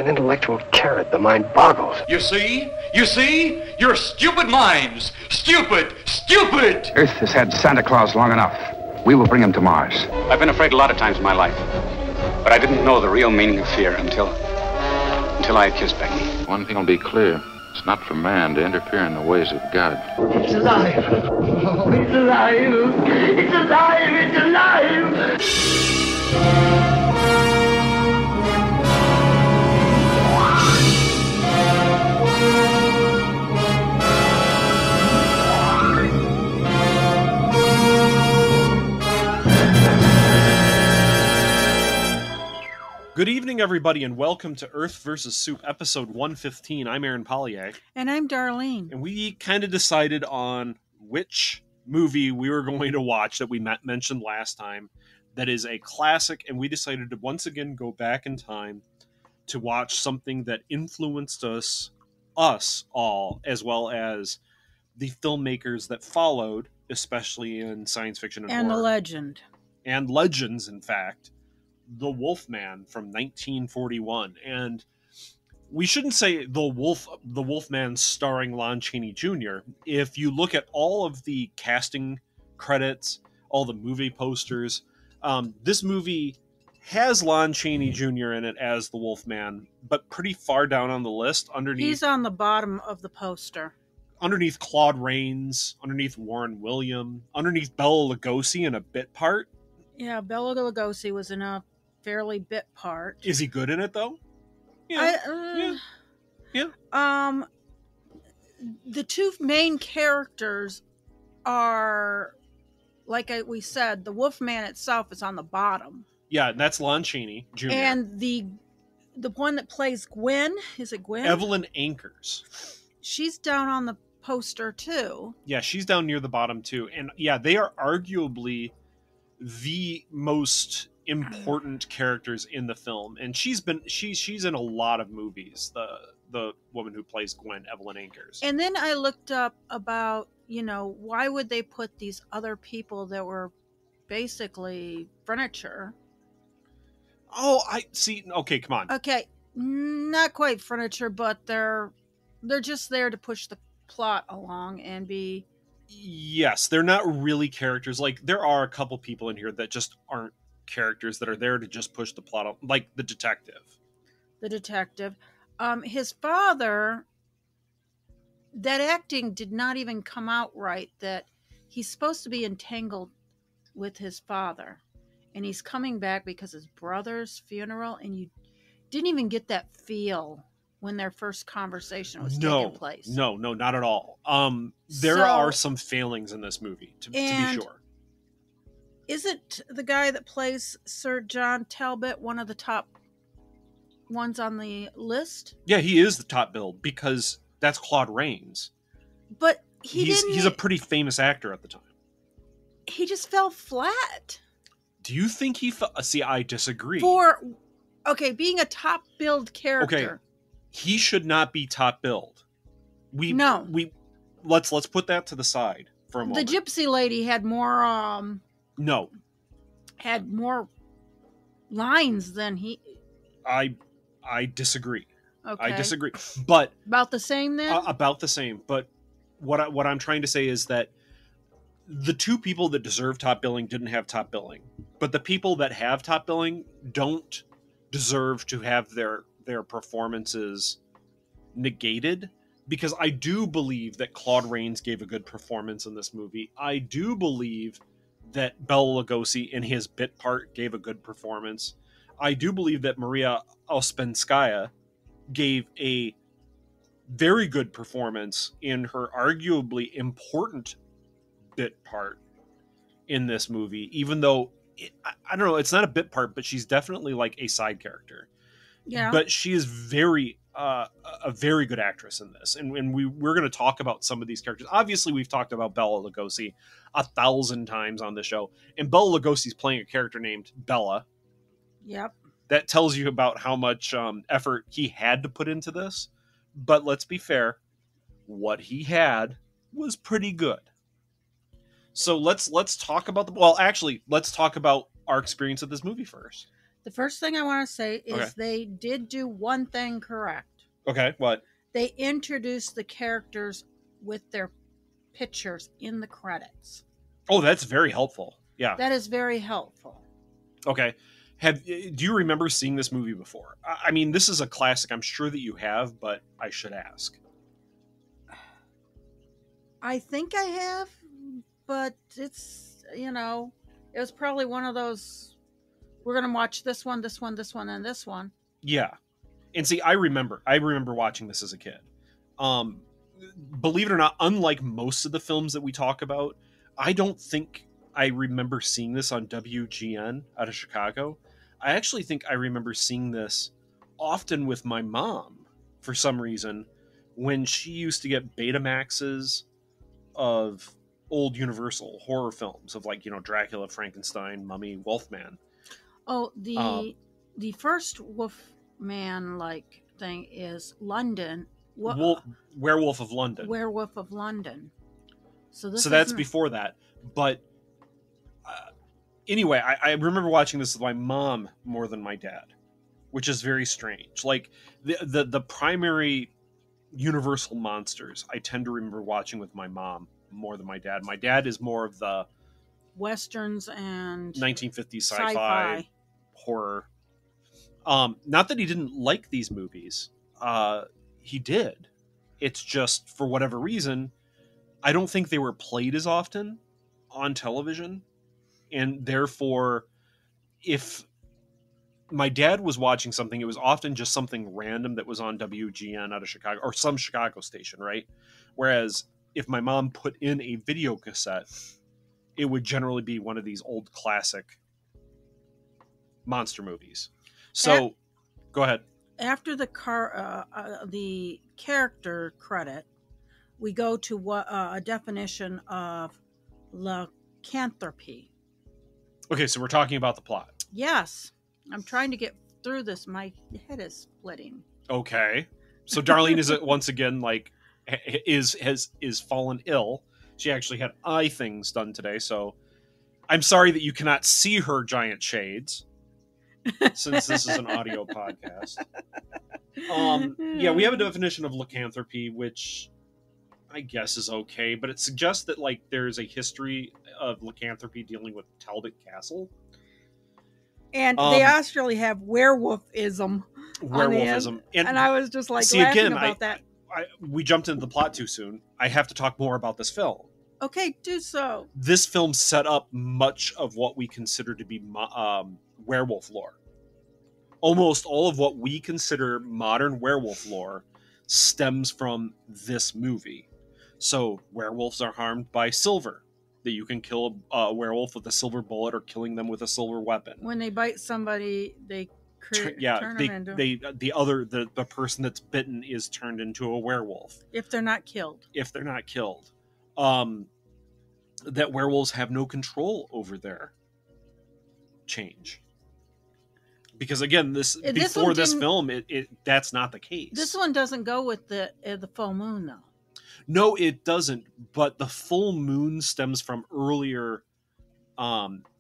An intellectual carrot. The mind boggles. You see? You see? Your stupid minds. Stupid! Stupid! Earth has had Santa Claus long enough. We will bring him to Mars. I've been afraid a lot of times in my life. But I didn't know the real meaning of fear until I had kissed Becky. One thing will be clear. It's not for man to interfere in the ways of God. It's alive. Oh, it's alive. It's alive. It's alive. Good evening, everybody, and welcome to Earth vs. Soup, episode 115. I'm Aaron Pollier. And I'm Darlene. And we kind of decided on which movie we were going to watch that we mentioned last time that is a classic, and we decided to once again go back in time to watch something that influenced us all, as well as the filmmakers that followed, especially in science fiction and horror. The legend. And legends, in fact. The Wolfman from 1941, and we shouldn't say the Wolfman starring Lon Chaney Jr. If you look at all of the casting credits, all the movie posters, this movie has Lon Chaney Jr. in it as the Wolfman, but pretty far down on the list. Underneath, he's on the bottom of the poster. Underneath Claude Rains, underneath Warren William, underneath Bela Lugosi in a bit part. Yeah, Bela Lugosi was in a fairly bit part. Is he good in it though? Yeah. The two main characters are, like we said, the Wolfman itself is on the bottom. Yeah, and that's Lon Chaney Jr. And the one that plays Gwen, is it Gwen? Evelyn Ankers. She's down on the poster too. Yeah, she's down near the bottom too. And yeah, they are arguably the most important characters in the film, and she's in a lot of movies, the woman who plays Gwen, Evelyn Ankers. And then I looked up about, why would they put these other people that were basically furniture. Oh, I see. Okay, come on. Okay, not quite furniture, but they're just there to push the plot along and be. Yes, they're not really characters. Like, there are a couple people in here that just aren't characters, that are there to just push the plot, like the detective. His father, that acting did not even come out right, that he's supposed to be entangled with his father, and he's coming back because his brother's funeral, and you didn't even get that feel when their first conversation was taking place. No, not at all. There are some failings in this movie, to be sure. Is it the guy that plays Sir John Talbot one of the top ones on the list? Yeah, he is the top billed because that's Claude Rains. But he's a pretty famous actor at the time. He just fell flat. Do you think he fell? See, I disagree. Being a top billed character. Okay, he should not be top billed. Let's put that to the side for a moment. The gypsy lady had more had more lines than he. I disagree. Okay. I disagree. But about the same then? About the same. But what I'm trying to say is that the two people that deserve top billing didn't have top billing. But the people that have top billing don't deserve to have their performances negated, because I do believe that Claude Rains gave a good performance in this movie. I do believe that Bela Lugosi in his bit part gave a good performance. I do believe that Maria Ouspenskaya gave a very good performance in her arguably important bit part in this movie, even though I don't know, it's not a bit part, but she's definitely like a side character. Yeah. But she is a very good actress in this. And we're going to talk about some of these characters. Obviously, we've talked about Bela Lugosi 1,000 times on the show. And Bela Lugosi's playing a character named Bella. Yep. That tells you about how much effort he had to put into this. But let's be fair. What he had was pretty good. So let's talk about let's talk about our experience of this movie first. The first thing I want to say is Okay. they did do one thing correct. Okay, what? They introduced the characters with their pictures in the credits. Oh, that's very helpful. Yeah. That is very helpful. Okay. Do you remember seeing this movie before? I mean, this is a classic. I'm sure that you have, but I should ask. I think I have, but it's, it was probably one of those, we're going to watch this one, this one, this one, and this one. Yeah. And see, I remember watching this as a kid. Believe it or not, unlike most of the films that we talk about, I don't think I remember seeing this on WGN out of Chicago. I actually think I remember seeing this often with my mom for some reason when she used to get Betamaxes of old Universal horror films of Dracula, Frankenstein, Mummy, Wolfman. Oh, the first Wolfman thing is London. Werewolf of London. Werewolf of London. So that's before that, but anyway, I remember watching this with my mom more than my dad, which is very strange. Like the primary Universal monsters, I tend to remember watching with my mom more than my dad. My dad is more of the Westerns and 1950s sci-fi horror. Not that he didn't like these movies. He did. It's just, for whatever reason, I don't think they were played as often on television. And therefore, if my dad was watching something, it was often just something random that was on WGN out of Chicago or some Chicago station, right? Whereas if my mom put in a video cassette, it would generally be one of these old classic monster movies. So, go ahead. After the character credit, we go to a definition of lycanthropy. Okay, so we're talking about the plot. Yes. I'm trying to get through this. My head is splitting. Okay. So Darlene is once again is fallen ill. She actually had eye things done today, so I'm sorry that you cannot see her giant shades since this is an audio podcast. Yeah, we have a definition of lycanthropy, which I guess is okay, but it suggests that there's a history of lycanthropy dealing with Talbot Castle. And they actually have werewolfism. Werewolfism. And I was just laughing about that. We jumped into the plot too soon. I have to talk more about this film. Okay, do so. This film set up much of what we consider to be werewolf lore. Almost all of what we consider modern werewolf lore stems from this movie. So werewolves are harmed by silver. That you can kill a werewolf with a silver bullet or killing them with a silver weapon. When they bite somebody, they turn them into... the person that's bitten is turned into a werewolf. If they're not killed. That werewolves have no control over their change. Because again, this film, that's not the case. This one doesn't go with the full moon, though. No, it doesn't. But the full moon stems from earlier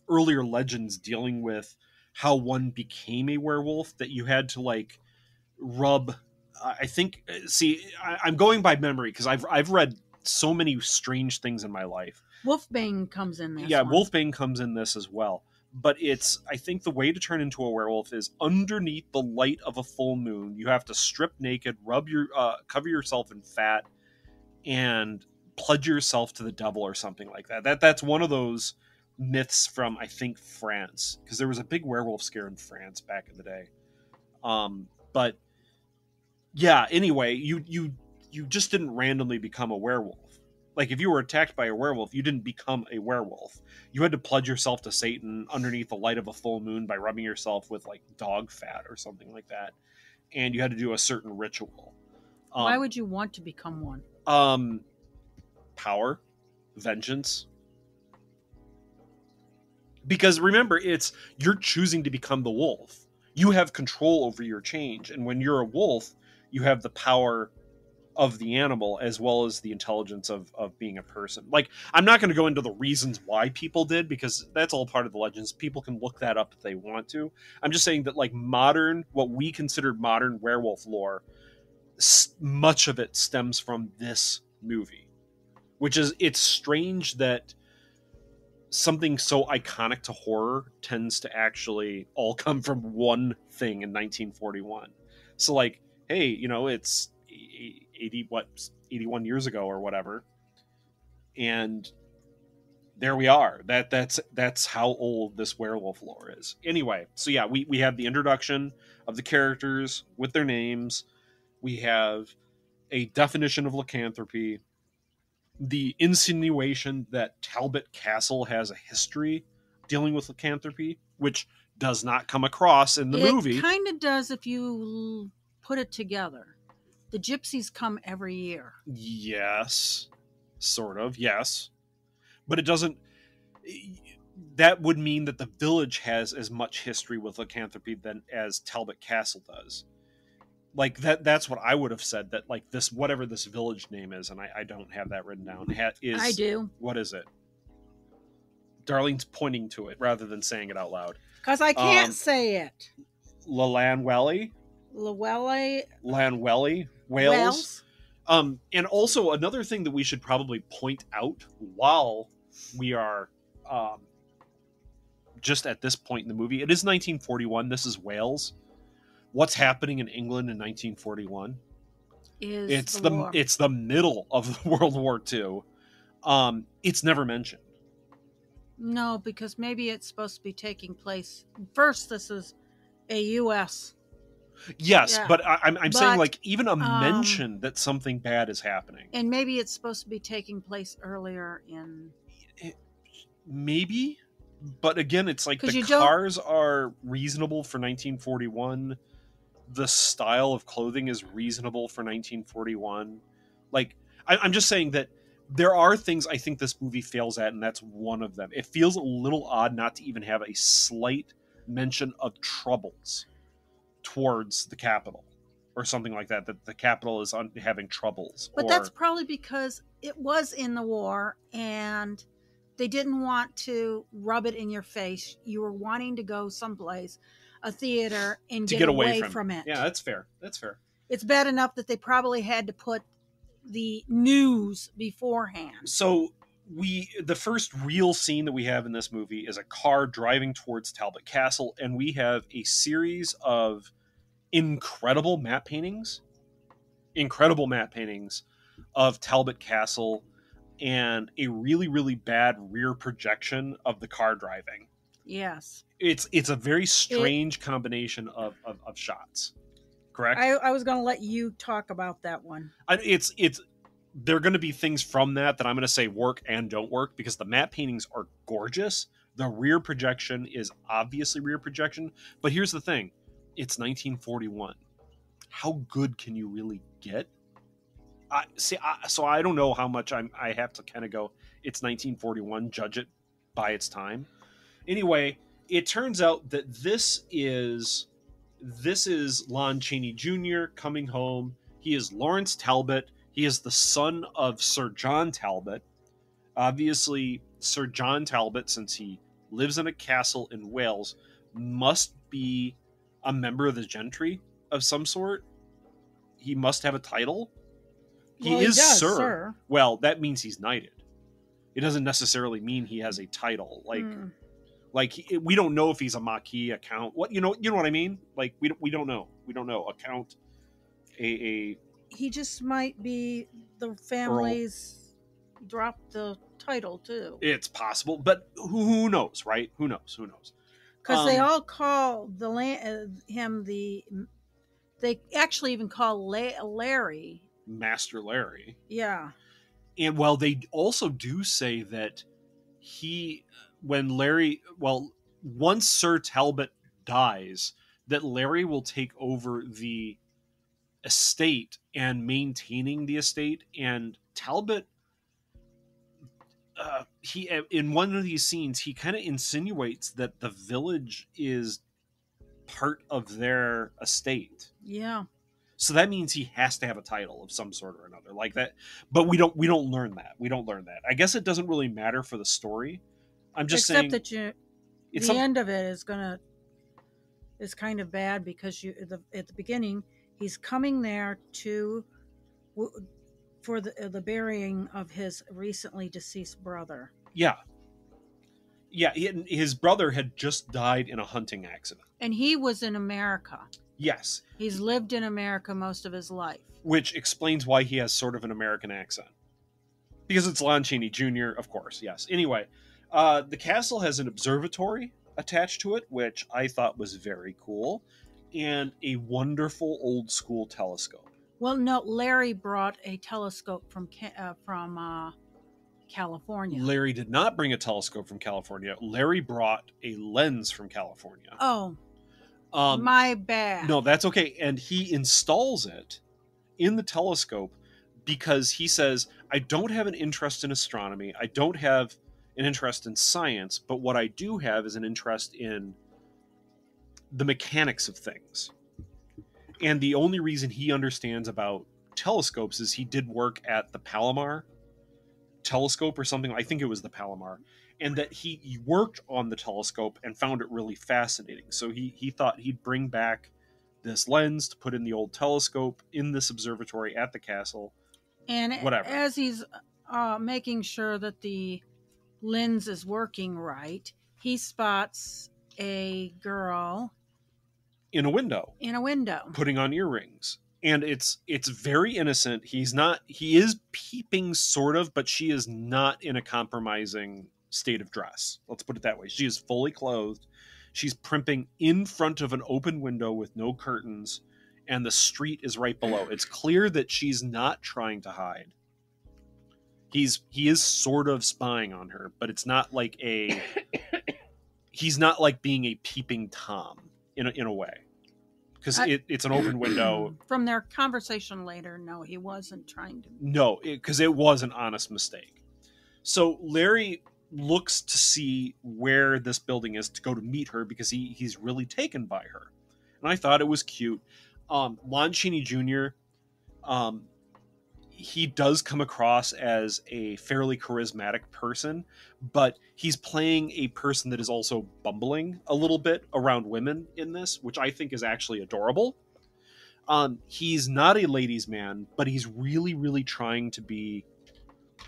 legends dealing with how one became a werewolf. That you had to rub. I think. See, I'm going by memory because I've read so many strange things in my life. Wolfbane comes in this. Yeah, Wolfbane comes in this as well. But I think the way to turn into a werewolf is underneath the light of a full moon. You have to strip naked, cover yourself in fat, and pledge yourself to the devil or something like that. That's one of those myths from, I think, France, because there was a big werewolf scare in France back in the day. But yeah, anyway, you just didn't randomly become a werewolf. If you were attacked by a werewolf, you didn't become a werewolf. You had to pledge yourself to Satan underneath the light of a full moon by rubbing yourself with dog fat or something like that. And you had to do a certain ritual. Why would you want to become one? Power, vengeance. Because remember, you're choosing to become the wolf. You have control over your change. And when you're a wolf, you have the power of the animal as well as the intelligence of being a person. Like, I'm not going to go into the reasons why people did, because that's all part of the legends. People can look that up if they want to. I'm just saying that, like, modern, what we considered modern werewolf lore, much of it stems from this movie, which is, it's strange that something so iconic to horror tends to actually all come from one thing in 1941. So, like, hey, you know, it's 81 years ago or whatever, and there we are. That's how old this werewolf lore is. Anyway, so yeah, we have the introduction of the characters with their names. We have a definition of lycanthropy, the insinuation that Talbot Castle has a history dealing with lycanthropy, which does not come across in the movie. It kind of does if you put it together. The gypsies come every year. Yes, sort of, yes. But it doesn't... That would mean that the village has as much history with lycanthropy than as Talbot Castle does. Like, that's what I would have said, that, like, this, whatever this village name is, and I don't have that written down. I do. What is it? Darlene's pointing to it rather than saying it out loud. Because I can't say it. Lanwelly? Lanwelly? Wales? And also, another thing that we should probably point out while we are just at this point in the movie, it is 1941. This is Wales. What's happening in England in 1941? It's the middle of World War II. It's never mentioned. No, because maybe it's supposed to be taking place. First, this is a U.S. Yes, yeah. but I'm saying, like, even a mention that something bad is happening. And maybe it's supposed to be taking place earlier in... Maybe, but again, it's like the cars are reasonable for 1941. The style of clothing is reasonable for 1941. Like, I'm just saying that there are things I think this movie fails at, and that's one of them. It feels a little odd not to even have a slight mention of troubles towards the capital or something like that the capital is having troubles. But that's probably because it was in the war and they didn't want to rub it in your face. You were wanting to go someplace, a theater, and get away from it. Yeah, that's fair. It's bad enough that they probably had to put the news beforehand. So the first real scene that we have in this movie is a car driving towards Talbot Castle, and we have a series of incredible matte paintings of Talbot Castle, and a really, really bad rear projection of the car driving. Yes. It's a very strange combination of shots. Correct? I was going to let you talk about that one. There are going to be things from that I'm going to say work and don't work, because the matte paintings are gorgeous. The rear projection is obviously rear projection. But here's the thing. It's 1941. How good can you really get? So I don't know how much I have to kind of go, it's 1941, judge it by its time. Anyway, it turns out that this is Lon Chaney Jr. coming home. He is Lawrence Talbot. He is the son of Sir John Talbot. Obviously, Sir John Talbot, since he lives in a castle in Wales, must be a member of the gentry of some sort. He must have a title. He is sir. Well, that means he's knighted. It doesn't necessarily mean he has a title. We don't know if he's a Marquis, a Count. What you know what I mean? Like, we don't know. We don't know. A Count, a he just might be the family's dropped the title too. It's possible, but who knows, right? Who knows? Because they all call him the. They actually even call Larry Master Larry. Yeah. And well, they also do say that once Sir Talbot dies, that Larry will take over the estate and maintaining the estate. And Talbot, he in one of these scenes, he kind of insinuates that the village is part of their estate. Yeah. So that means he has to have a title of some sort or another, like that. But we don't learn that. We don't learn that. I guess it doesn't really matter for the story. I'm just saying. Except that the end of it is kind of bad because at the beginning he's coming there for the burying of his recently deceased brother. Yeah. Yeah, his brother had just died in a hunting accident. And he was in America. Yes. He's lived in America most of his life. Which explains why he has sort of an American accent. Because it's Lon Chaney Jr., of course, yes. Anyway, the castle has an observatory attached to it, which I thought was very cool, and a wonderful old-school telescope. Well, no, Larry brought a telescope from California. Larry did not bring a telescope from California. Larry brought a lens from California. Oh, my bad. No, that's okay. And he installs it in the telescope because he says, I don't have an interest in astronomy. I don't have an interest in science, but what I do have is an interest in the mechanics of things. And the only reason he understands about telescopes is he did work at the Palomar telescope or something. I think it was the Palomar. And that he worked on the telescope and found it really fascinating. So he thought he'd bring back this lens to put in the old telescope in this observatory at the castle. And whatever. As he's making sure that the lens is working right, he spots a girl in a window. Putting on earrings. And it's very innocent. He is peeping sort of, but she is not in a compromising state of dress. Let's put it that way. She is fully clothed. She's primping in front of an open window with no curtains, and the street is right below. It's clear that she's not trying to hide. He is sort of spying on her, but it's not like he's not like being a peeping Tom in a way. Because it's an open window. From their conversation later, no, he wasn't trying to. No, because it was an honest mistake. So Larry looks to see where this building is to go to meet her because he's really taken by her. And I thought it was cute. Lon Chaney Jr., he does come across as a fairly charismatic person, but he's playing a person that is also bumbling a little bit around women in this, which I think is actually adorable. He's not a ladies' man, but he's really, really trying to be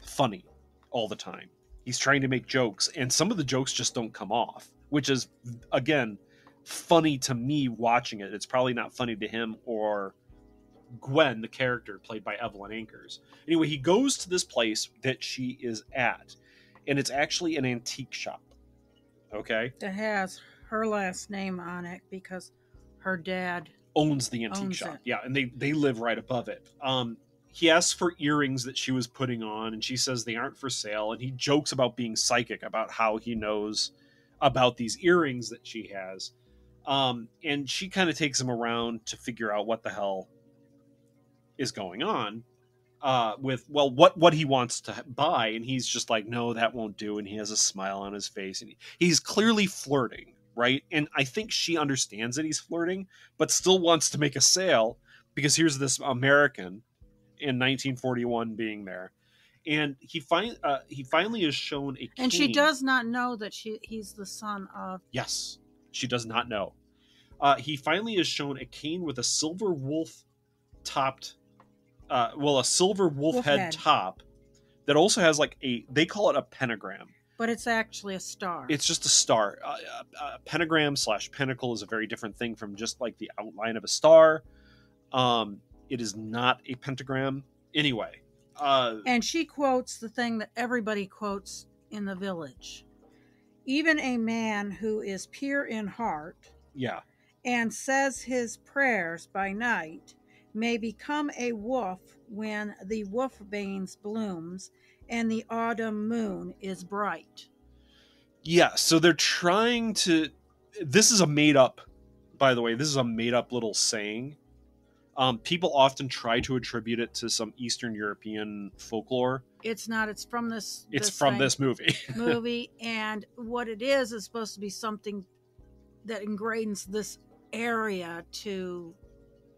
funny all the time. He's trying to make jokes, and some of the jokes just don't come off, which is, again, funny to me watching it. It's probably not funny to him or Gwen, the character played by Evelyn Ankers. Anyway, he goes to this place that she is at, and it's actually an antique shop. Okay? That has her last name on it because her dad owns the antique shop. Yeah, and they live right above it. He asks for earrings that she was putting on, and she says they aren't for sale, and he jokes about being psychic, about how he knows about these earrings that she has. And she kind of takes him around to figure out what the hell is going on with what he wants to buy, and he's just like, no, that won't do, and he has a smile on his face, and he's clearly flirting, right? And I think she understands that he's flirting, but still wants to make a sale because here's this American in 1941 being there, and he finally is shown a cane. And she does not know that he's the son of. Yes, she does not know. He finally is shown a cane with a silver wolf topped. A silver wolf head top that also has like they call it a pentagram. But it's actually a star. It's just a star. A pentagram / pentacle is a very different thing from just like the outline of a star. It is not a pentagram. Anyway. And she quotes the thing that everybody quotes in the village. Even a man who is pure in heart. Yeah. And says his prayers by night may become a wolf when the wolfbane's blooms and the autumn moon is bright. Yeah, so they're trying to... This is a made-up, by the way, this is a made-up little saying. People often try to attribute it to some Eastern European folklore. It's not. It's from this. It's from this movie. And what it is supposed to be something that ingrains this area to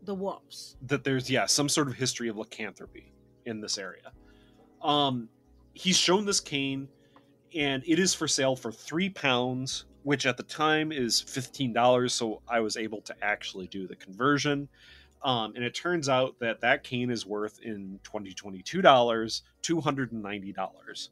the wolves. That there's some sort of history of lycanthropy in this area. He's shown this cane, and it is for sale for £3, which at the time is $15. So I was able to actually do the conversion. And it turns out that cane is worth in 2022 dollars $290.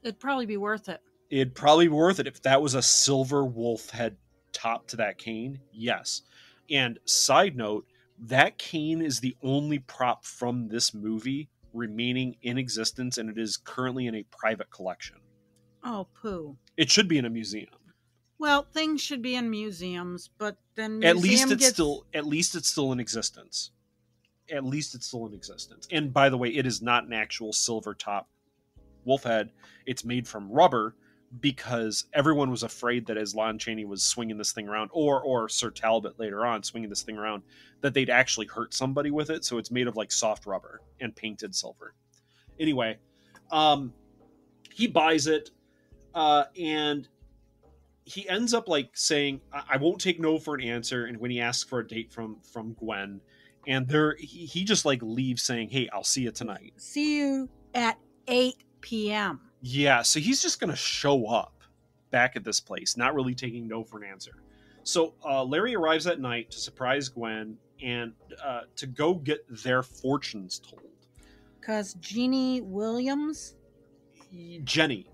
It'd probably be worth it. It'd probably be worth it if that was a silver wolf head top to that cane. Yes. And side note, that cane is the only prop from this movie remaining in existence, and it is currently in a private collection. Oh, poo. It should be in a museum. Well, things should be in museums, but then at least it's still in existence. At least it's still in existence. And by the way, it is not an actual silver top wolf head. It's made from rubber, because everyone was afraid that as Lon Chaney was swinging this thing around, or Sir Talbot later on swinging this thing around, that they'd actually hurt somebody with it. So it's made of like soft rubber and painted silver. Anyway, he buys it, and he ends up like saying, I won't take no for an answer. And when he asks for a date from Gwen, and he just like leaves saying, hey, I'll see you tonight. See you at 8 p.m. Yeah, so he's just going to show up back at this place, not really taking no for an answer. So Larry arrives at night to surprise Gwen and to go get their fortunes told. Because Jeannie Williams? Jenny,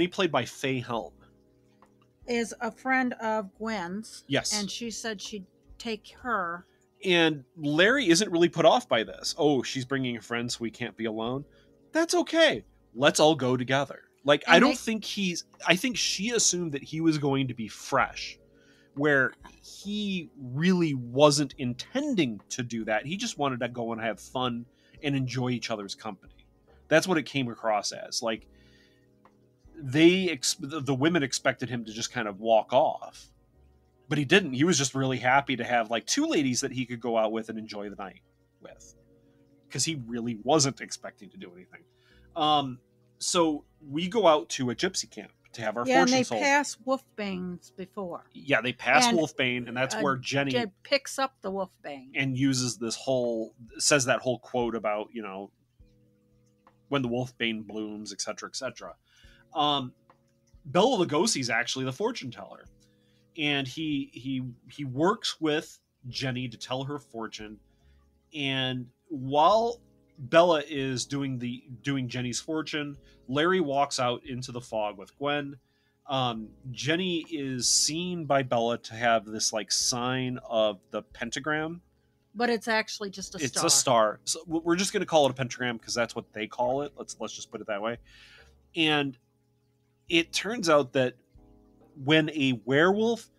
played by Faye Helm, is a friend of Gwen's. Yes. And she said she'd take her. And Larry isn't really put off by this. Oh, she's bringing a friend, so we can't be alone. That's okay. Let's all go together. Like, I think she assumed that he was going to be fresh, where he really wasn't intending to do that. He just wanted to go and have fun and enjoy each other's company. That's what it came across as. Like, the women expected him to just kind of walk off, but he didn't. He was just really happy to have like two ladies that he could go out with and enjoy the night with, because he really wasn't expecting to do anything. So we go out to a gypsy camp to have our fortune sold. Yeah, and they pass Wolfbane's before. Yeah, they pass Wolfbane, and that's where Jenny picks up the Wolfbane and uses says that whole quote about, when the Wolfbane blooms, etc., etc. Bela Lugosi's actually the fortune teller, and he works with Jenny to tell her fortune, and while Bella is doing Jenny's fortune, Larry walks out into the fog with Gwen. Jenny is seen by Bella to have this like sign of the pentagram, but it's actually just star. It's a star. So we're just going to call it a pentagram because that's what they call it. Let's just put it that way. And it turns out that when a werewolf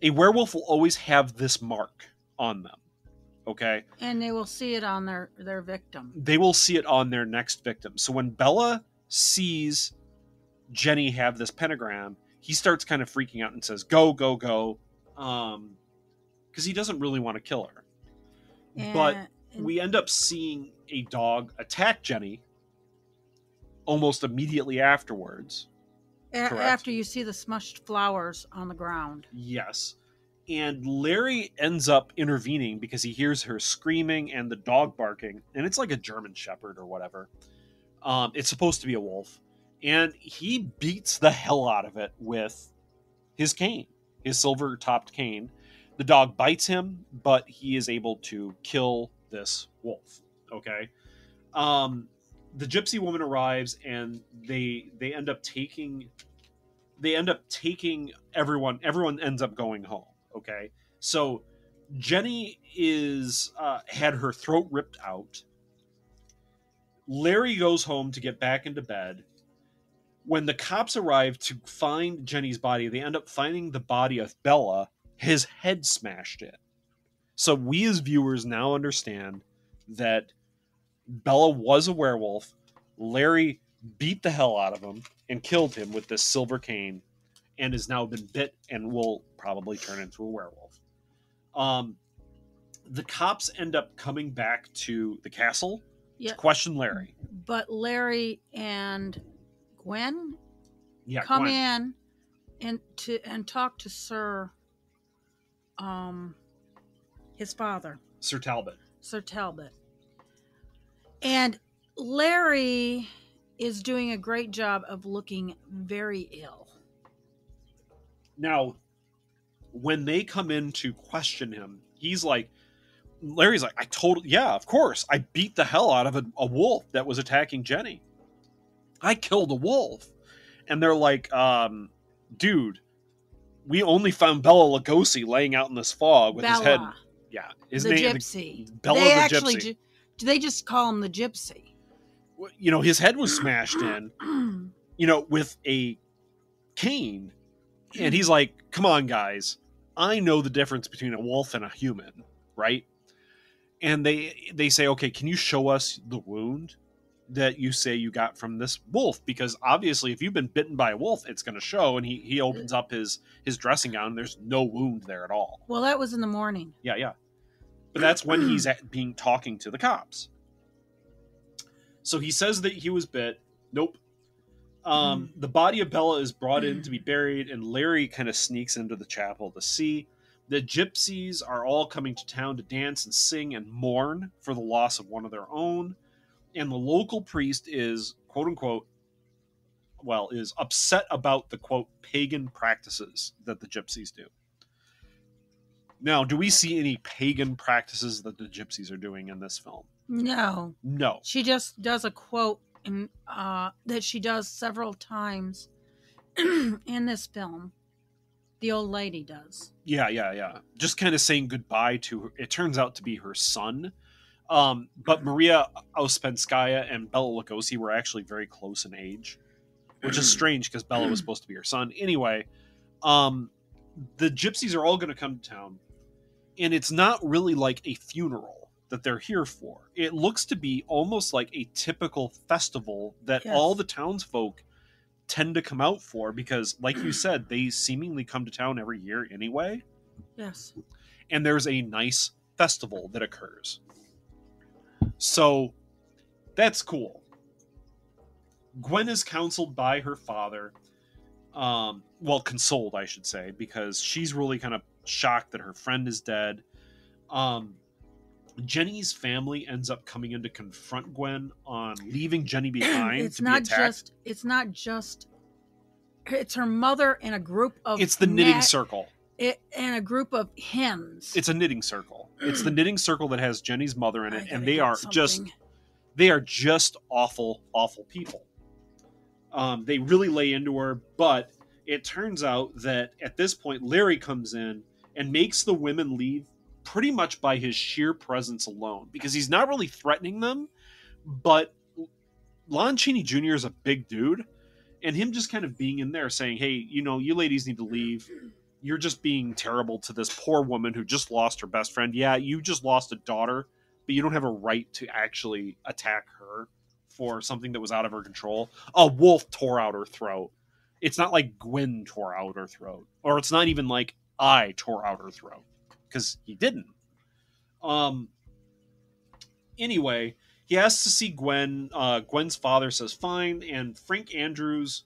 will always have this mark on them. Okay. And they will see it on their victim. They will see it on their next victim. So when Bella sees Jenny have this pentagram, he starts kind of freaking out and says, go, go, go. Because he doesn't really want to kill her. But we end up seeing a dog attack Jenny almost immediately afterwards. After you see the smushed flowers on the ground. Yes. And Larry ends up intervening because he hears her screaming and the dog barking. And it's like a German Shepherd or whatever. It's supposed to be a wolf. And he beats the hell out of it with his cane, his silver-topped cane. The dog bites him, but he is able to kill this wolf. Okay? The gypsy woman arrives, and they end up taking everyone. Everyone ends up going home. Okay, so Jenny had her throat ripped out. Larry goes home to get back into bed. When the cops arrive to find Jenny's body, they end up finding the body of Bella, his head smashed in. So we as viewers now understand that Bella was a werewolf. Larry beat the hell out of him and killed him with this silver cane, and has now been bit and will probably turn into a werewolf. The cops end up coming back to the castle to question Larry. But Larry and Gwen come in and talk to Sir, his father. Sir Talbot. Sir Talbot. And Larry is doing a great job of looking very ill. Now, when they come in to question him, Larry's like, yeah, of course. I beat the hell out of a wolf that was attacking Jenny. I killed a wolf. And they're like, dude, we only found Bela Lugosi laying out in this fog with his head. Yeah. His name, gypsy. Bela they the actually gypsy. They just call him the gypsy. His head was smashed in, with a cane. And he's like, come on, guys. I know the difference between a wolf and a human, right? And they say, okay, can you show us the wound that you say you got from this wolf? Because obviously if you've been bitten by a wolf, it's going to show. And he opens up his dressing gown and there's no wound there at all. Well, that was in the morning. Yeah. But that's when he's talking to the cops. So he says that he was bit. Nope. The body of Bella is brought in to be buried, and Larry kind of sneaks into the chapel to see. The gypsies are all coming to town to dance and sing and mourn for the loss of one of their own. And the local priest is, quote unquote, is upset about the, quote, pagan practices that the gypsies do. Now, do we see any pagan practices that the gypsies are doing in this film? No. She just does a quote that she does several times in this film. The old lady does. Yeah. Just kind of saying goodbye to her. It turns out to be her son. But Maria Ouspenskaya and Bela Lugosi were actually very close in age, which is strange because Bela was supposed to be her son. Anyway, the gypsies are all going to come to town, and it's not really like a funeral that they're here for. It looks to be almost like a typical festival that all the townsfolk tend to come out for because, like you said, they seemingly come to town every year anyway. Yes. And there's a nice festival that occurs. So that's cool. Gwen is counseled by her father. Consoled, I should say, because she's really kind of shocked that her friend is dead. Jenny's family ends up coming in to confront Gwen on leaving Jenny behind it's to be attacked. It's her and a group of... It's the knitting circle. And a group of hens. It's a knitting circle. It's the knitting circle that has Jenny's mother in it, and they are just awful, awful people. They really lay into her, but it turns out that at this point, Larry comes in and makes the women leave pretty much by his sheer presence alone, because he's not really threatening them, but Lon Chaney Jr. is a big dude, and him just kind of being in there saying, hey, you ladies need to leave. You're just being terrible to this poor woman who just lost her best friend. Yeah, you just lost a daughter, but you don't have a right to actually attack her for something that was out of her control. A wolf tore out her throat. It's not like Gwen tore out her throat. Or it's not even like I tore out her throat. Because he didn't. Anyway, he asks to see Gwen. Gwen's father says fine, and Frank Andrews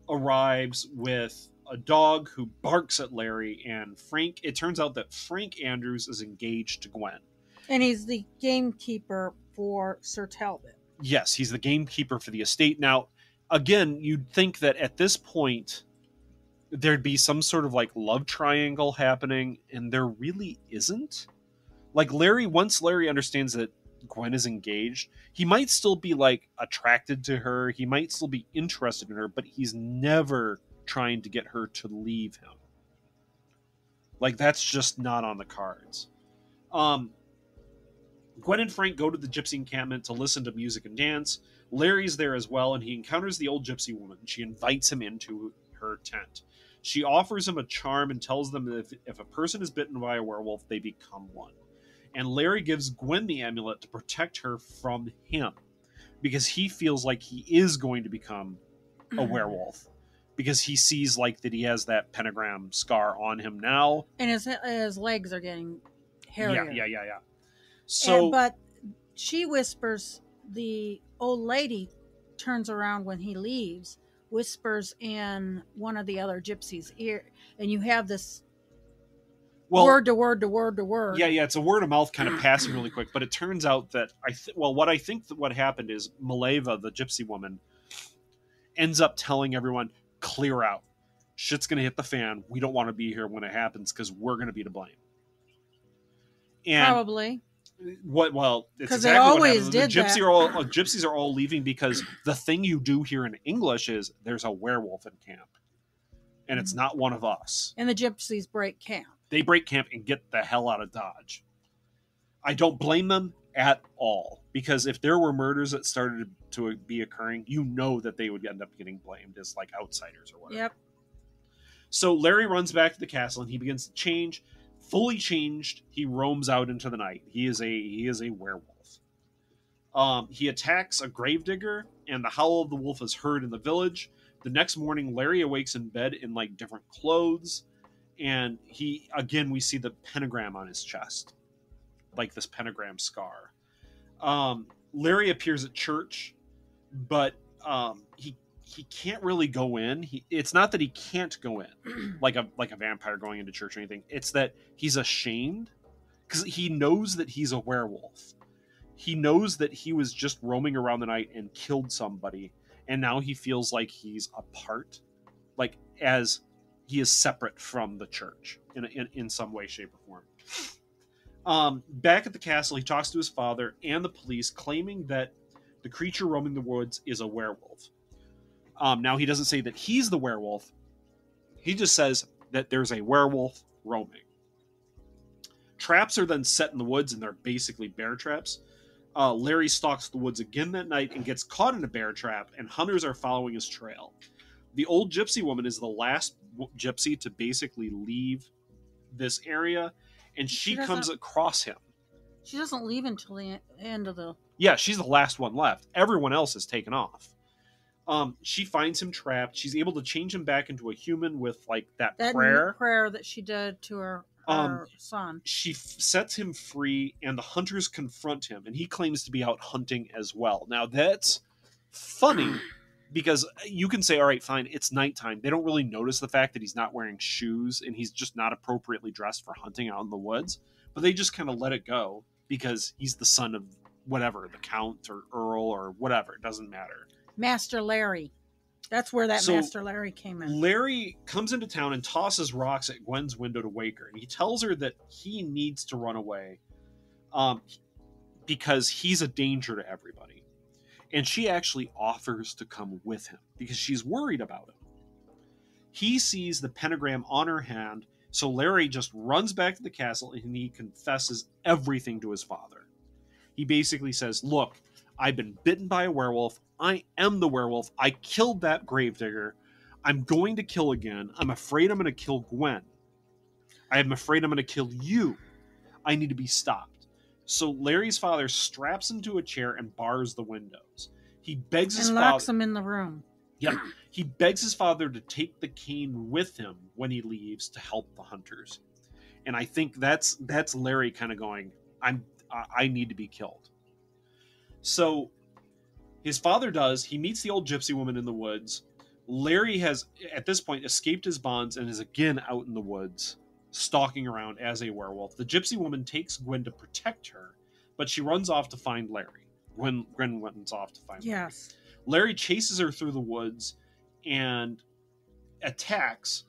arrives with a dog who barks at Larry, and it turns out that Frank Andrews is engaged to Gwen. And he's the gamekeeper for Sir Talbot. Yes, he's the gamekeeper for the estate. Now, again, you'd think that at this point there'd be some sort of like love triangle happening, and there really isn't. Like once Larry understands that Gwen is engaged, he might still be like attracted to her, he might still be interested in her, but he's never trying to get her to leave him. Like, that's just not on the cards. Gwen and Frank go to the gypsy encampment to listen to music and dance. Larry's there as well, and he encounters the old gypsy woman. She invites him into her tent. She offers him a charm and tells them that if a person is bitten by a werewolf, they become one. And Larry gives Gwen the amulet to protect her from him, because he feels like he is going to become a werewolf, because he sees like that he has that pentagram scar on him now, and his legs are getting hairier. Yeah. So, but she whispers. The old lady turns around when he leaves, whispers in one of the other gypsies' ear, and you have this word to word to word to word. Yeah, it's a word of mouth kind of passing really quick. But it turns out that what I think that what happened is Mileva, the gypsy woman, ends up telling everyone, clear out. Shit's going to hit the fan. We don't want to be here when it happens because we're going to be to blame. And probably. Well, it's because exactly they always what did the that. Gypsies are all leaving because the thing you do here in English is there's a werewolf in camp, and it's not one of us. And the gypsies break camp. They break camp and get the hell out of Dodge. I don't blame them at all, because if there were murders that started to be occurring, you know that they would end up getting blamed as like outsiders or whatever. Yep. So Larry runs back to the castle and he begins to change. Fully changed, he roams out into the night. He is a werewolf. He attacks a gravedigger, and the howl of the wolf is heard in the village. The next morning, Larry awakes in bed in like different clothes, and we see the pentagram on his chest, like this pentagram scar. Larry appears at church, but he can't really go in. It's not that he can't go in like a vampire going into church or anything. It's that he's ashamed because he knows that he's a werewolf. He knows that he was just roaming around the night and killed somebody, and now he feels like he's apart, like as he is separate from the church in some way, shape, or form. Back at the castle, he talks to his father and the police, claiming that the creature roaming the woods is a werewolf. Now, he doesn't say that he's the werewolf. He just says that there's a werewolf roaming. Traps are then set in the woods, and they're basically bear traps. Larry stalks the woods again that night and gets caught in a bear trap, and hunters are following his trail. The old gypsy woman is the last gypsy to basically leave this area, and she comes across him. She doesn't leave until the end of the... Yeah, she's the last one left. Everyone else has taken off. She finds him trapped. She's able to change him back into a human with like that prayer that she did to her son. She sets him free, and the hunters confront him, and he claims to be out hunting as well. Now that's funny because you can say, all right, fine, it's nighttime. They don't really notice the fact that he's not wearing shoes and he's just not appropriately dressed for hunting out in the woods, but they just kind of let it go because he's the son of whatever, the Count or Earl or whatever. It doesn't matter. Master Larry. That's where Master Larry came in. Larry comes into town and tosses rocks at Gwen's window to wake her. And he tells her that he needs to run away because he's a danger to everybody. And she actually offers to come with him because she's worried about him. He sees the pentagram on her hand, so Larry just runs back to the castle and he confesses everything to his father. He basically says, look, I've been bitten by a werewolf. I am the werewolf. I killed that gravedigger. I'm going to kill again. I'm afraid I'm going to kill Gwen. I'm afraid I'm going to kill you. I need to be stopped. So Larry's father straps him to a chair and bars the windows. He begs his father... And locks him in the room. Yeah. He begs his father to take the cane with him when he leaves to help the hunters. And I think that's Larry kind of going, I need to be killed. So his father does. He meets the old gypsy woman in the woods. Larry has, at this point, escaped his bonds and is again out in the woods, stalking around as a werewolf. The gypsy woman takes Gwen to protect her, but she runs off to find Larry. Gwen runs off to find Larry. Yes. Larry chases her through the woods and attacks,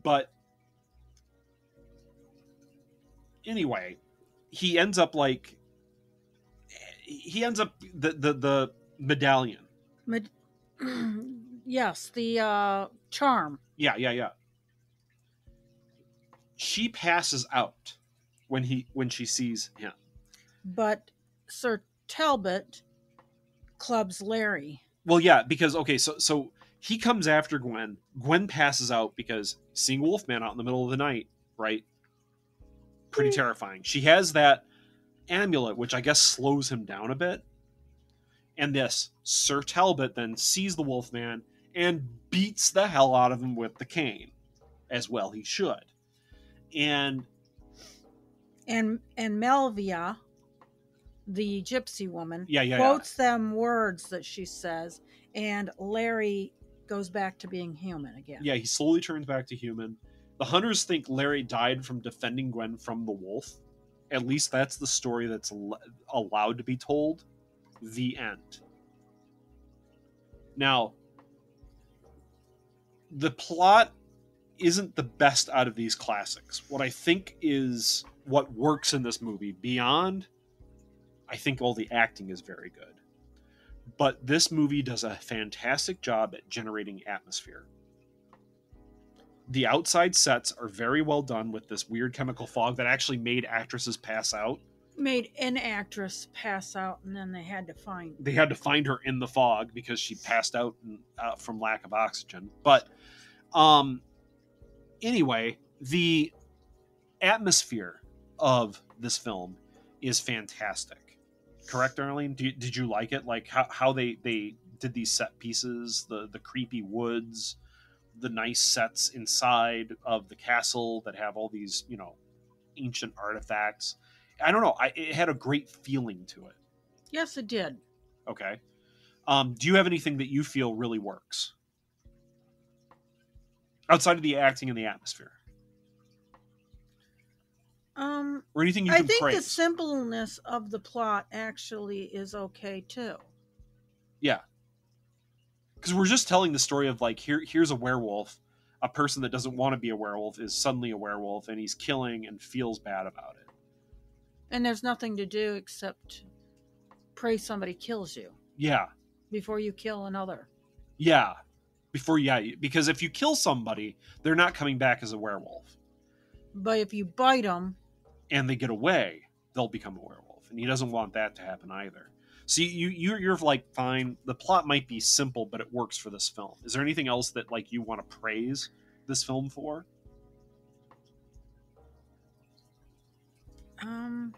but anyway, he ends up the medallion. Yes, the charm. Yeah. She passes out when she sees him. But Sir Talbot clubs Larry. Well, yeah, because so he comes after Gwen. Gwen passes out because seeing Wolfman out in the middle of the night, right? Pretty terrifying. She has that amulet, which I guess slows him down a bit. And this Sir Talbot then sees the Wolfman and beats the hell out of him with the cane, as well he should. And Melvia, the gypsy woman, quotes them words that she says, and Larry goes back to being human again. Yeah, he slowly turns back to human. The hunters think Larry died from defending Gwen from the wolf. At least that's the story that's allowed to be told. The end. Now, the plot isn't the best out of these classics. What I think is what works in this movie, beyond, I think all the acting is very good. But this movie does a fantastic job at generating atmosphere. The outside sets are very well done with this weird chemical fog that actually made actresses pass out. Made an actress pass out, and then they had to find her in the fog because she passed out from lack of oxygen. But anyway, the atmosphere of this film is fantastic. Correct, Darlene? Did you like it? Like how they did these set pieces, the creepy woods, the nice sets inside of the castle that have all these, ancient artifacts. I don't know. It had a great feeling to it. Yes, it did. Okay. Do you have anything that you feel really works? Outside of the acting and the atmosphere? Or anything you can praise? I think the simpleness of the plot actually is okay, too. Yeah. Because we're just telling the story of, like, here's a werewolf. A person that doesn't want to be a werewolf is suddenly a werewolf, and he's killing and feels bad about it. And there's nothing to do except pray somebody kills you. Yeah. Before you kill another. Yeah. Because if you kill somebody, they're not coming back as a werewolf. But if you bite them... and they get away, they'll become a werewolf. And he doesn't want that to happen either. See, you're like, fine, the plot might be simple, but it works for this film. Is there anything else that, like, you want to praise this film for? Not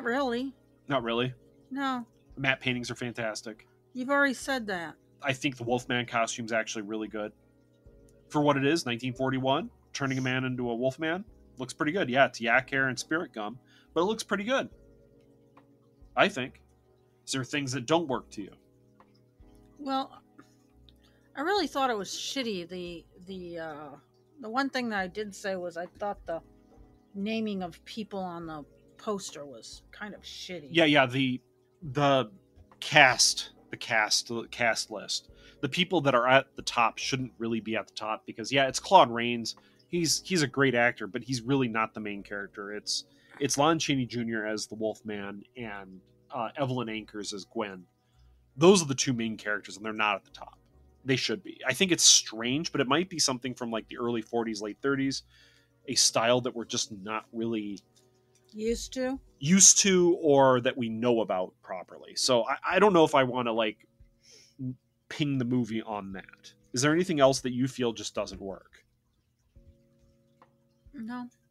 really. Not really? No. The matte paintings are fantastic. You've already said that. I think the Wolfman costume's actually really good. For what it is, 1941, turning a man into a wolfman, looks pretty good. Yeah, it's yak hair and spirit gum, but it looks pretty good. I think. Is there things that don't work to you? Well, I really thought it was shitty. The one thing that I did say was I thought the naming of people on the poster was kind of shitty. Yeah, the cast list. The people that are at the top shouldn't really be at the top because, yeah, it's Claude Rains. He's a great actor, but he's really not the main character. It's Lon Chaney Jr. as the Wolfman and Evelyn Ankers as Gwen. Those are the two main characters, and they're not at the top. They should be. I think it's strange, but it might be something from like the early 40s, late 30s, a style that we're just not really used to, or that we know about properly. So I don't know if I want to like ping the movie on that. Is there anything else that you feel just doesn't work?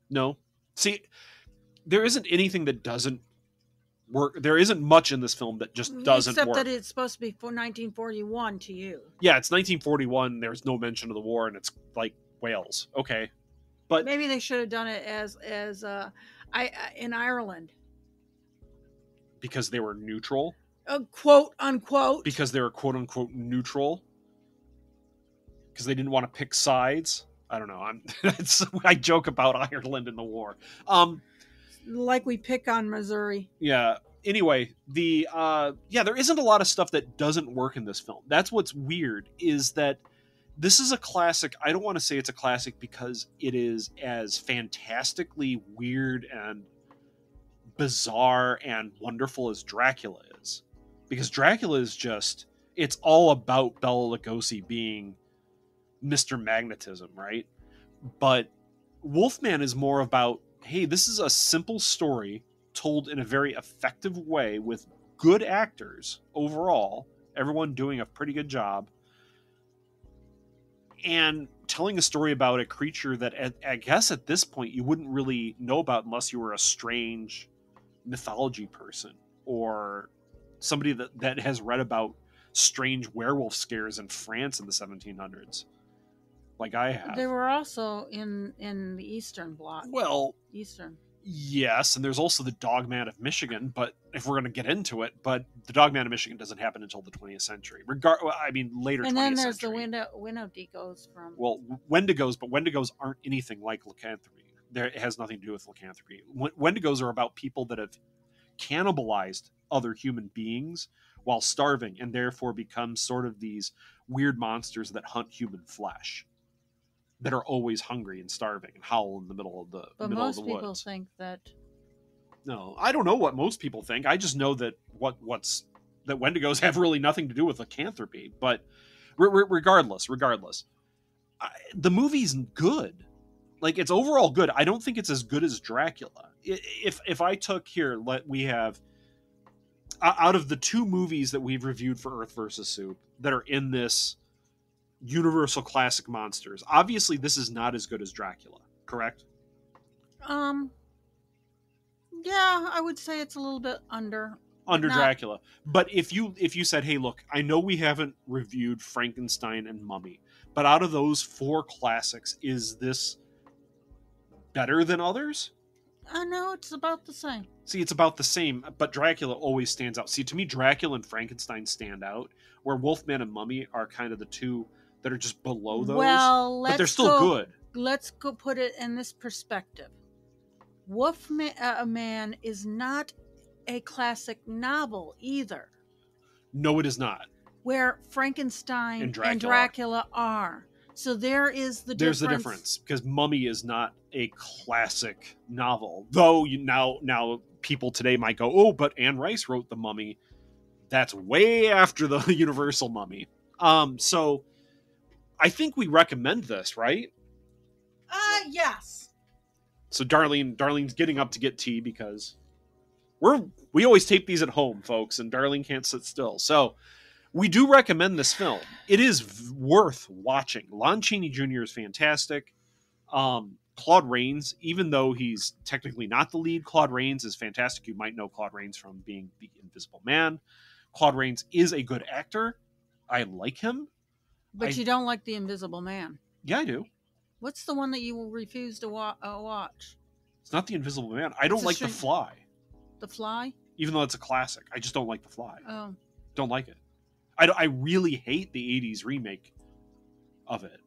No. See, there isn't anything that doesn't work. There isn't much in this film that just doesn't work. Except that it's supposed to be for 1941 to you. Yeah, it's 1941. There's no mention of the war, and it's like Wales. Okay, but maybe they should have done it as in Ireland because they were neutral. Quote unquote. Because they were quote unquote neutral. Because they didn't want to pick sides. I don't know. I joke about Ireland in the war. Like we pick on Missouri. Yeah. Anyway, there isn't a lot of stuff that doesn't work in this film. That's what's weird, is that this is a classic. I don't want to say it's a classic because it is as fantastically weird and bizarre and wonderful as Dracula is. Because Dracula is it's all about Bela Lugosi being Mr. Magnetism, right? But Wolfman is more about, hey, this is a simple story told in a very effective way with good actors overall, everyone doing a pretty good job, and telling a story about a creature that I guess at this point you wouldn't really know about unless you were a strange mythology person or somebody that has read about strange werewolf scares in France in the 1700s. Like I have. They were also in the Eastern Bloc. Well, Eastern. Yes, and there's also the Dogman of Michigan, but if we're going to get into it, but the Dogman of Michigan doesn't happen until the 20th century. Later 20th century. And then there's the Wendigos from... Well, Wendigos, but Wendigos aren't anything like lycanthropy. It has nothing to do with lycanthropy. Wendigos are about people that have cannibalized other human beings while starving, and therefore become sort of these weird monsters that hunt human flesh, that are always hungry and starving and howl in the middle of the woods. But most people think that... No, I don't know what most people think. I just know that that Wendigos have really nothing to do with lycanthropy. But regardless, the movie's good. Like, it's overall good. I don't think it's as good as Dracula. If I took here, we have, out of the 2 movies that we've reviewed for Earth vs. Soup that are in this Universal Classic Monsters, obviously this is not as good as Dracula, correct? Yeah, I would say it's a little bit under Dracula. But if you said, hey, look, I know we haven't reviewed Frankenstein and Mummy, but out of those 4 classics, is this better than others? No, it's about the same. See, it's about the same, but Dracula always stands out. See, to me, Dracula and Frankenstein stand out, where Wolfman and Mummy are kind of the 2 that are just below those. Well, but they're still good. Let's go put it in this perspective. Wolfman is not a classic novel either. No, it is not. Where Frankenstein and Dracula are. So there's the difference, because Mummy is not a classic novel. Though now people today might go, oh, but Anne Rice wrote The Mummy. That's way after the Universal Mummy. So I think we recommend this, right? Yes. So Darlene's getting up to get tea because we always tape these at home, folks, and Darlene can't sit still. So we do recommend this film. It is worth watching. Lon Chaney Jr. is fantastic. Claude Rains, even though he's technically not the lead, Claude Rains is fantastic. You might know Claude Rains from being the Invisible Man. Claude Rains is a good actor. I like him. But you don't like The Invisible Man. Yeah, I do. What's the one that you will refuse to watch? It's not The Invisible Man. I don't like The Fly. The Fly? Even though it's a classic. I just don't like The Fly. Oh. Don't like it. I really hate the 80s remake of it.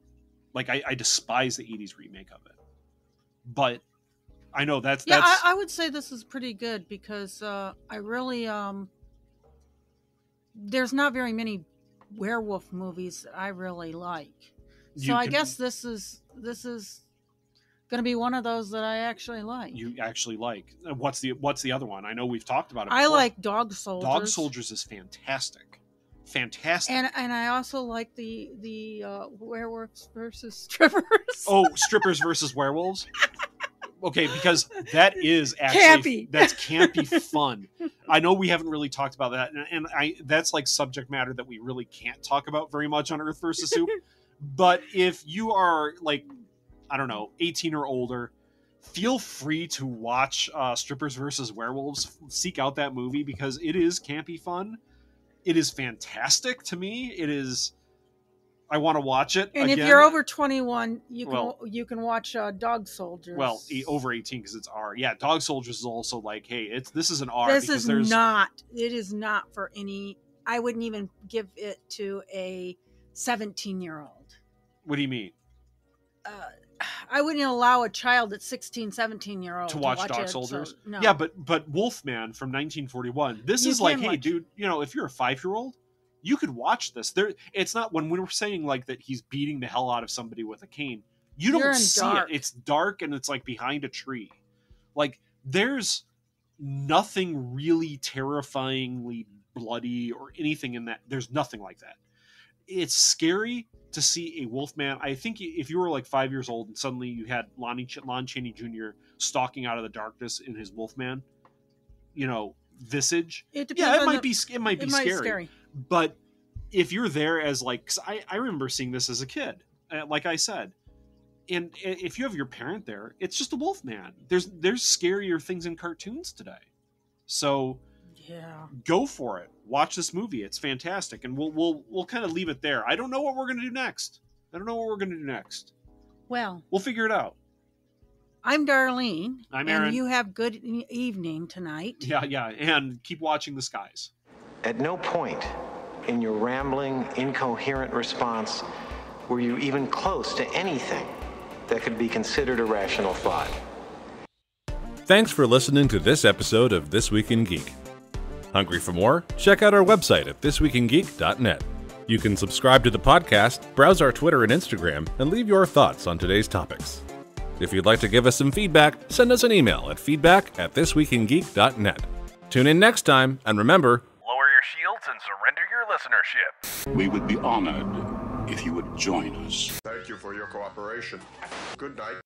Like, I despise the 80s remake of it. But I know that's... I would say this is pretty good because I really... there's not very many werewolf movies that I really like. So I guess this is going to be one of those that I actually like. You actually like. What's the other one? I know we've talked about it before. I like Dog Soldiers. Dog Soldiers is fantastic. Fantastic. And I also like the werewolves versus strippers. Oh, strippers versus werewolves? Okay, because that is actually... Campy. That's campy fun. I know we haven't really talked about that, and that's like subject matter that we really can't talk about very much on Earth vs. Soup. But if you are, like, I don't know, 18 or older, feel free to watch Strippers versus Werewolves. Seek out that movie because it is campy fun. It is fantastic to me. It is... I want to watch it. And again. If you're over 21, you can watch Dog Soldiers. Well, over 18 because it's R. Yeah, Dog Soldiers is also like, hey, this is an R. This is not. It is not for any... I wouldn't even give it to a 17-year-old. What do you mean? I wouldn't allow a child that's 16, 17-year-old to watch Dog Soldiers. So, no. Yeah, but Wolfman from 1941. This is like, hey, dude, if you're a 5-year-old, you could watch this. It's not when we were saying like that he's beating the hell out of somebody with a cane. You don't see it. It's dark and it's like behind a tree. Like there's nothing really terrifyingly bloody or anything in that. There's nothing like that. It's scary to see a Wolfman. I think if you were like 5 years old and suddenly you had Lon Chaney Jr. stalking out of the darkness in his Wolfman, visage. It might be scary. But if you're there as like, 'cause I remember seeing this as a kid, like I said, and if you have your parent there, it's just a Wolfman. There's scarier things in cartoons today. So yeah, go for it. Watch this movie. It's fantastic. And we'll kind of leave it there. I don't know what we're going to do next. Well, we'll figure it out. I'm Darlene. I'm Aaron. And you have good evening tonight. Yeah. And keep watching the skies. At no point in your rambling, incoherent response were you even close to anything that could be considered a rational thought. Thanks for listening to this episode of This Week in Geek. Hungry for more? Check out our website at thisweekingeek.net. You can subscribe to the podcast, browse our Twitter and Instagram, and leave your thoughts on today's topics. If you'd like to give us some feedback, send us an email at feedback@thisweekingeek.net. Tune in next time, and remember, lower your shields and surrender your listenership. We would be honored if you would join us. Thank you for your cooperation. Good night.